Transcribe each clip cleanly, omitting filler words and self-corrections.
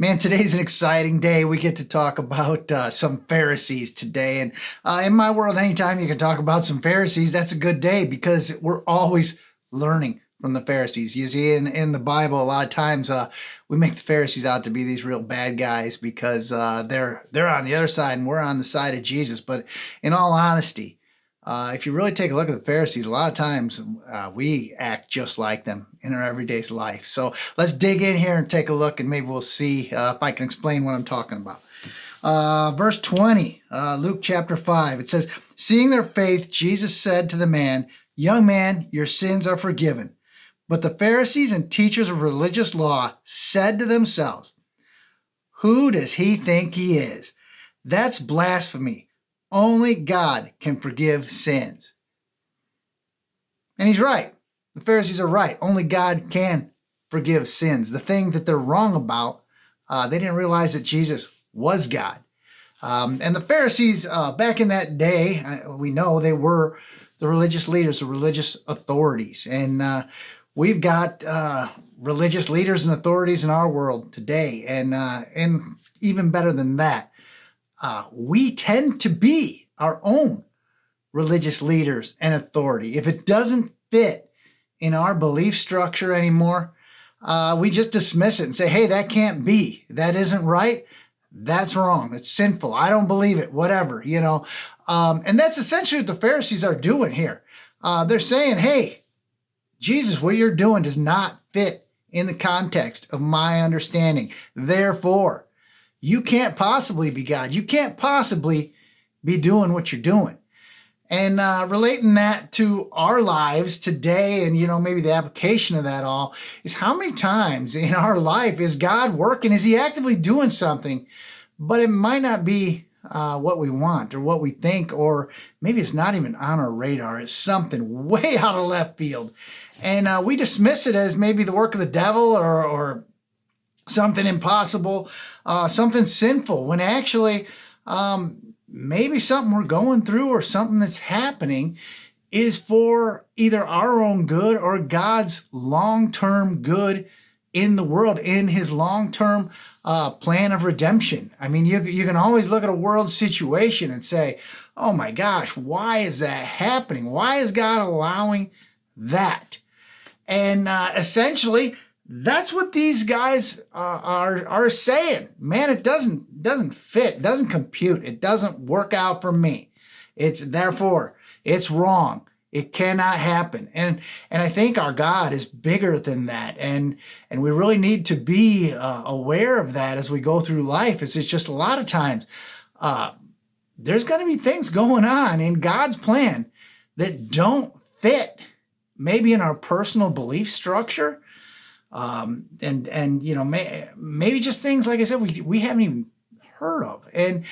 Man, today's an exciting day. We get to talk about some Pharisees today. And in my world, anytime you can talk about some Pharisees, that's a good day because we're always learning from the Pharisees. You see, in the Bible, a lot of times we make the Pharisees out to be these real bad guys because they're on the other side and we're on the side of Jesus. But in all honesty, if you really take a look at the Pharisees, a lot of times we act just like them in our everyday life. So let's dig in here and take a look, and maybe we'll see if I can explain what I'm talking about. Verse 20, Luke chapter 5, it says, "Seeing their faith, Jesus said to the man, 'Young man, your sins are forgiven.' But the Pharisees and teachers of religious law said to themselves, 'Who does he think he is? That's blasphemy. Only God can forgive sins.'" And he's right. The Pharisees are right. Only God can forgive sins. The thing that they're wrong about, they didn't realize that Jesus was God. And the Pharisees, back in that day, we know they were the religious leaders, the religious authorities. And we've got religious leaders and authorities in our world today. And even better than that, we tend to be our own religious leaders and authority. If it doesn't fit in our belief structure anymore, we just dismiss it and say, "Hey, that can't be. That isn't right. That's wrong. It's sinful. I don't believe it," whatever, you know. And that's essentially what the Pharisees are doing here. They're saying, "Hey, Jesus, what you're doing does not fit in the context of my understanding. Therefore, you can't possibly be God. You can't possibly be doing what you're doing." And relating that to our lives today, and, you know, maybe the application of that all is, how many times in our life is God working? Is he actively doing something, but it might not be what we want or what we think, or maybe it's not even on our radar. It's something way out of left field. And we dismiss it as maybe the work of the devil or something impossible, something sinful, when actually maybe something we're going through or something that's happening is for either our own good or God's long-term good in the world, in his long-term plan of redemption. I mean, you can always look at a world situation and say, "Oh my gosh, why is that happening? Why is God allowing that?" And essentially, that's what these guys are saying. Man, it doesn't fit, doesn't compute, it doesn't work out for me. Therefore it's wrong. It cannot happen. And I think our God is bigger than that. And we really need to be aware of that as we go through life. It's just a lot of times there's going to be things going on in God's plan that don't fit maybe in our personal belief structure. And you know, maybe just things, like I said, we haven't even heard of. And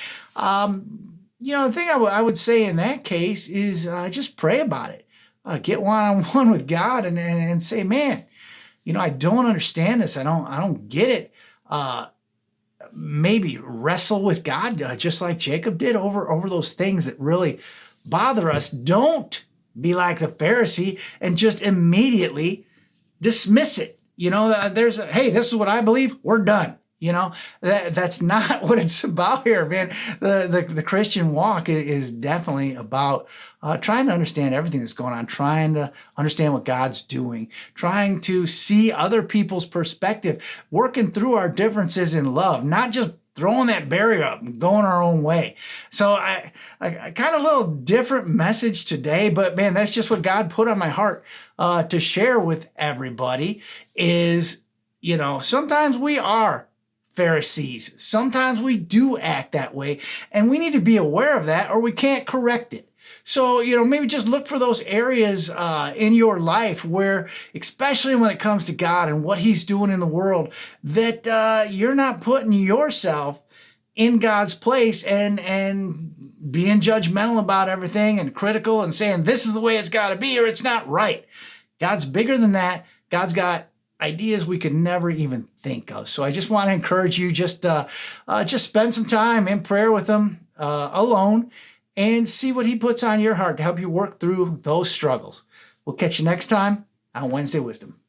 you know, the thing I would say in that case is just pray about it. Get one-on-one with God and say, "Man, you know, I don't understand this. I don't get it." Maybe wrestle with God, just like Jacob did, over those things that really bother us. Don't be like the Pharisee and just immediately dismiss it. You know, hey, this is what I believe. We're done. You know, that's not what it's about here, man. The Christian walk is definitely about trying to understand everything that's going on, trying to understand what God's doing, trying to see other people's perspective, working through our differences in love, not just throwing that barrier up and going our own way. So I kind of a little different message today, but man, that's just what God put on my heart to share with everybody is, you know, sometimes we are Pharisees. Sometimes we do act that way, and we need to be aware of that or we can't correct it. So, you know, maybe just look for those areas in your life where, especially when it comes to God and what he's doing in the world, that you're not putting yourself in God's place and being judgmental about everything and critical and saying this is the way it's got to be or it's not right. God's bigger than that. God's got ideas we could never even think of. So I just want to encourage you, just spend some time in prayer with him alone and see what he puts on your heart to help you work through those struggles. We'll catch you next time on Wednesday Wisdom.